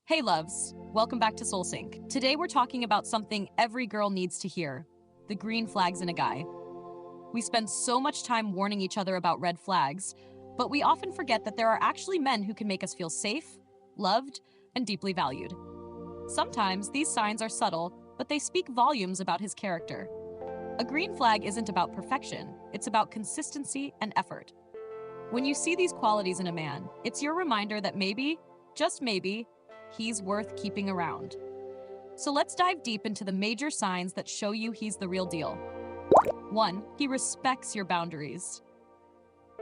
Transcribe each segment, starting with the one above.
Hey loves, welcome back to SoulSync. Today we're talking about something every girl needs to hear, the green flags in a guy. We spend so much time warning each other about red flags, but we often forget that there are actually men who can make us feel safe, loved, and deeply valued. Sometimes these signs are subtle, but they speak volumes about his character. A green flag isn't about perfection, it's about consistency and effort. When you see these qualities in a man, it's your reminder that maybe, just maybe, he's worth keeping around. So let's dive deep into the major signs that show you he's the real deal. 1. He respects your boundaries.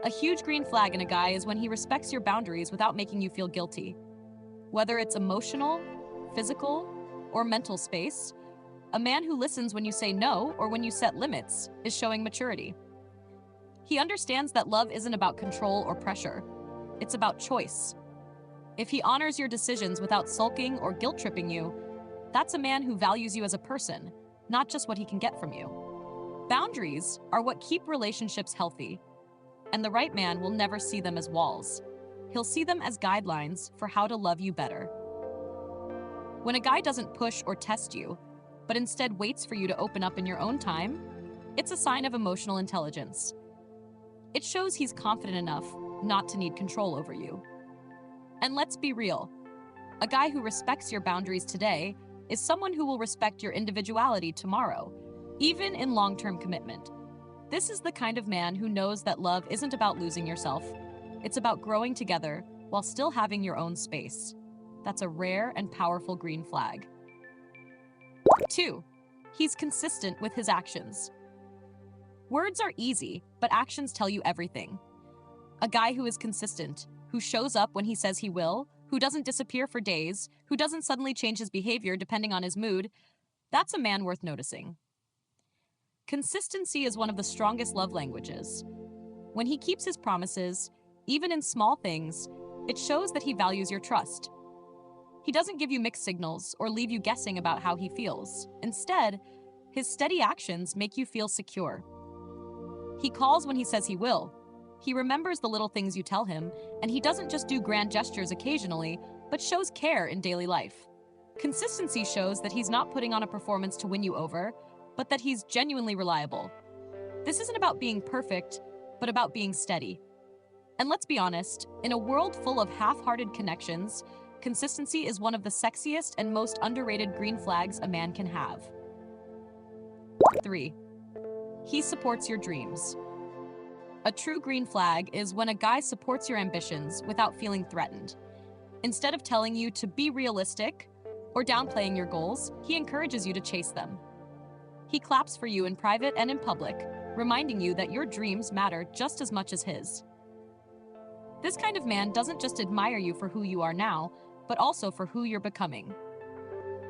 A huge green flag in a guy is when he respects your boundaries without making you feel guilty. Whether it's emotional, physical, or mental space, a man who listens when you say no or when you set limits is showing maturity. He understands that love isn't about control or pressure. It's about choice. If he honors your decisions without sulking or guilt-tripping you, that's a man who values you as a person, not just what he can get from you. Boundaries are what keep relationships healthy, and the right man will never see them as walls. He'll see them as guidelines for how to love you better. When a guy doesn't push or test you, but instead waits for you to open up in your own time, it's a sign of emotional intelligence. It shows he's confident enough not to need control over you. And let's be real, a guy who respects your boundaries today is someone who will respect your individuality tomorrow, even in long-term commitment. This is the kind of man who knows that love isn't about losing yourself, it's about growing together while still having your own space. That's a rare and powerful green flag. 2. He's consistent with his actions. Words are easy, but actions tell you everything. A guy who is consistent, who shows up when he says he will, who doesn't disappear for days, who doesn't suddenly change his behavior depending on his mood, that's a man worth noticing. Consistency is one of the strongest love languages. When he keeps his promises, even in small things, it shows that he values your trust. He doesn't give you mixed signals or leave you guessing about how he feels. Instead, his steady actions make you feel secure. He calls when he says he will. He remembers the little things you tell him, and he doesn't just do grand gestures occasionally, but shows care in daily life. Consistency shows that he's not putting on a performance to win you over, but that he's genuinely reliable. This isn't about being perfect, but about being steady. And let's be honest, in a world full of half-hearted connections, consistency is one of the sexiest and most underrated green flags a man can have. 3. He supports your dreams. A true green flag is when a guy supports your ambitions without feeling threatened. Instead of telling you to be realistic or downplaying your goals, he encourages you to chase them. He claps for you in private and in public, reminding you that your dreams matter just as much as his. This kind of man doesn't just admire you for who you are now, but also for who you're becoming.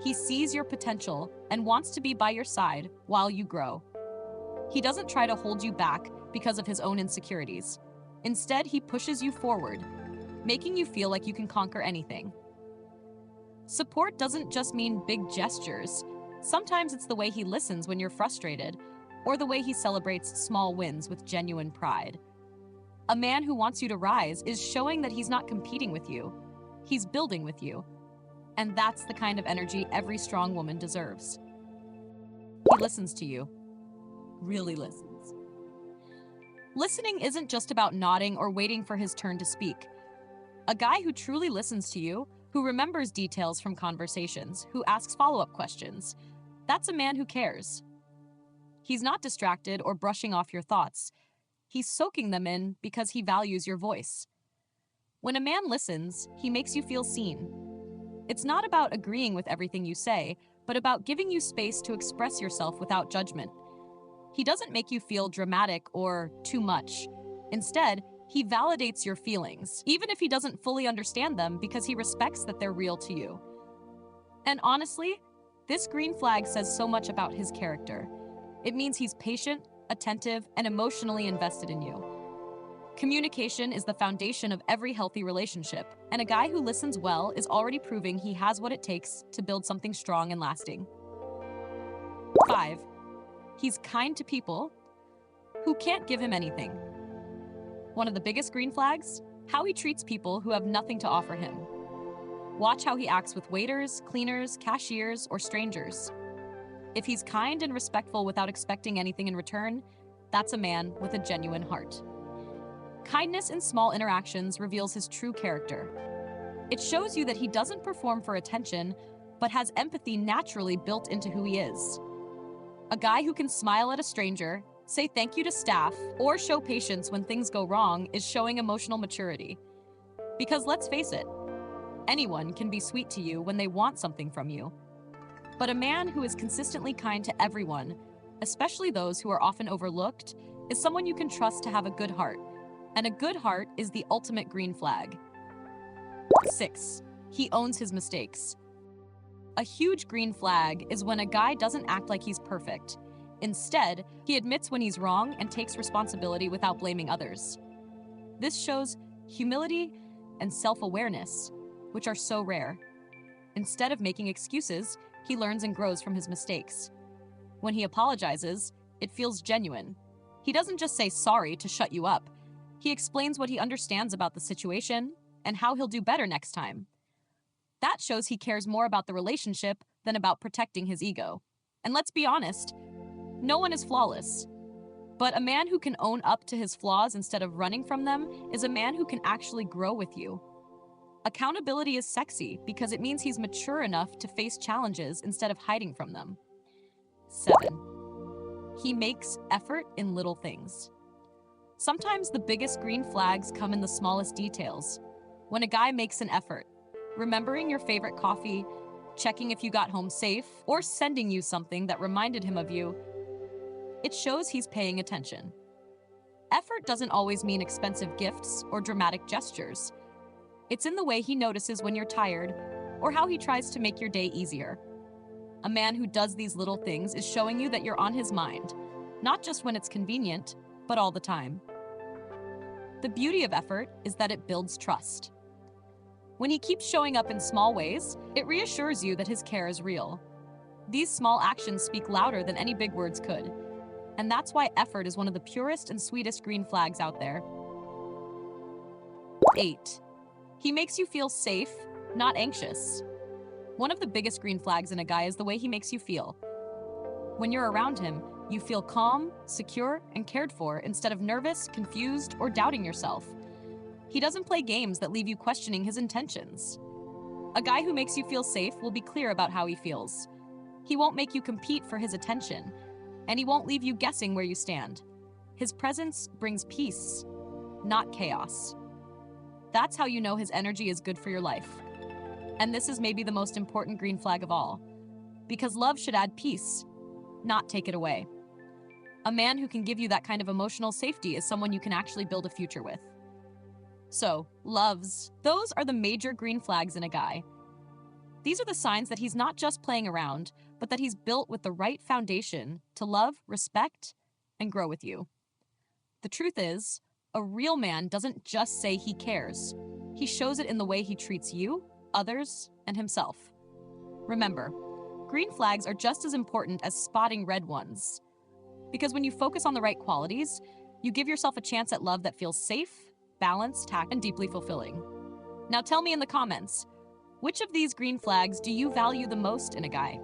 He sees your potential and wants to be by your side while you grow. He doesn't try to hold you back because of his own insecurities. Instead, he pushes you forward, making you feel like you can conquer anything. Support doesn't just mean big gestures. Sometimes it's the way he listens when you're frustrated, or the way he celebrates small wins with genuine pride. A man who wants you to rise is showing that he's not competing with you. He's building with you. And that's the kind of energy every strong woman deserves. He listens to you. Really listens. Listening isn't just about nodding or waiting for his turn to speak. A guy who truly listens to you, who remembers details from conversations, who asks follow-up questions, that's a man who cares. He's not distracted or brushing off your thoughts. He's soaking them in because he values your voice. When a man listens, he makes you feel seen. It's not about agreeing with everything you say, but about giving you space to express yourself without judgment. He doesn't make you feel dramatic or too much. Instead, he validates your feelings, even if he doesn't fully understand them, because he respects that they're real to you. And honestly, this green flag says so much about his character. It means he's patient, attentive, and emotionally invested in you. Communication is the foundation of every healthy relationship, and a guy who listens well is already proving he has what it takes to build something strong and lasting. 5. He's kind to people who can't give him anything. One of the biggest green flags? How he treats people who have nothing to offer him. Watch how he acts with waiters, cleaners, cashiers, or strangers. If he's kind and respectful without expecting anything in return, that's a man with a genuine heart. Kindness in small interactions reveals his true character. It shows you that he doesn't perform for attention, but has empathy naturally built into who he is. A guy who can smile at a stranger, say thank you to staff, or show patience when things go wrong is showing emotional maturity. Because let's face it, anyone can be sweet to you when they want something from you. But a man who is consistently kind to everyone, especially those who are often overlooked, is someone you can trust to have a good heart. And a good heart is the ultimate green flag. 6. He owns his mistakes. A huge green flag is when a guy doesn't act like he's perfect. Instead, he admits when he's wrong and takes responsibility without blaming others. This shows humility and self-awareness, which are so rare. Instead of making excuses, he learns and grows from his mistakes. When he apologizes, it feels genuine. He doesn't just say sorry to shut you up. He explains what he understands about the situation and how he'll do better next time. That shows he cares more about the relationship than about protecting his ego. And let's be honest, no one is flawless. But a man who can own up to his flaws instead of running from them is a man who can actually grow with you. Accountability is sexy because it means he's mature enough to face challenges instead of hiding from them. 7. He makes effort in little things. Sometimes the biggest green flags come in the smallest details. When a guy makes an effort, remembering your favorite coffee, checking if you got home safe, or sending you something that reminded him of you, it shows he's paying attention. Effort doesn't always mean expensive gifts or dramatic gestures. It's in the way he notices when you're tired or how he tries to make your day easier. A man who does these little things is showing you that you're on his mind, not just when it's convenient, but all the time. The beauty of effort is that it builds trust. When he keeps showing up in small ways, it reassures you that his care is real. These small actions speak louder than any big words could. And that's why effort is one of the purest and sweetest green flags out there. 8. He makes you feel safe, not anxious. One of the biggest green flags in a guy is the way he makes you feel. When you're around him, you feel calm, secure, and cared for instead of nervous, confused, or doubting yourself. He doesn't play games that leave you questioning his intentions. A guy who makes you feel safe will be clear about how he feels. He won't make you compete for his attention, and he won't leave you guessing where you stand. His presence brings peace, not chaos. That's how you know his energy is good for your life. And this is maybe the most important green flag of all, because love should add peace, not take it away. A man who can give you that kind of emotional safety is someone you can actually build a future with. So, loves, those are the major green flags in a guy. These are the signs that he's not just playing around, but that he's built with the right foundation to love, respect, and grow with you. The truth is, a real man doesn't just say he cares. He shows it in the way he treats you, others, and himself. Remember, green flags are just as important as spotting red ones. Because when you focus on the right qualities, you give yourself a chance at love that feels safe, balanced, and deeply fulfilling. Now tell me in the comments, which of these green flags do you value the most in a guy?